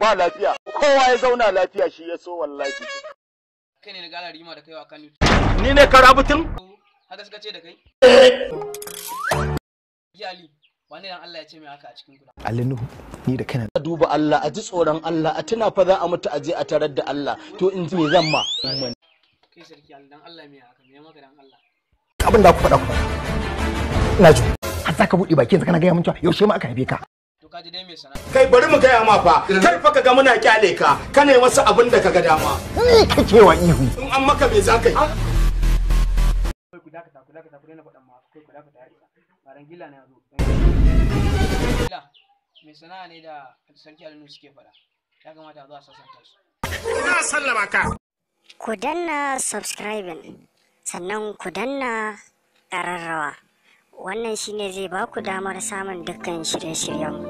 ba lafiya, kowa ya zauna lafiya shi ya so wallahi. Kai ne na gala rima da kai wa kan Ni ne karabutun? haka suka ce da kai? Ali, wani dan Allah ya ce mai haka a cikin guda. Ali Nuhu, ni da kana. A duba Allah, a ji tsoron Allah, a tuna fa za a mutu a je a tarar da Allah. To in ji me zan ma? Kai sarki Ali dan Allah me haka? Me maka dan Allah? Abin da ku faɗa ku. Ina ji. Har za ka buɗe baki yanzu kana gaya mun cewa yaushe ma aka haife ka. To ka ji dai me sana'a. Kai bari mu gaya ma fa, kar fa ka ga muna kyale ka, ka ne wasu abin da ka ga dama. Ni kake wa ihu. In an maka me za ka yi? Kai ku dakata ku daina faɗan ma kai ku dakata ya isa. Baran gilla ne yazo. Gilla me sana'a ne da sarki Alinu suke faɗa. Ya kamata a zo a sasanta su. Ina sallama ka. Ku danna subscribing sannan ku danna ƙararrawa. Wannan shine zai ba ku damar samun dukkan shirye-shiryenmu.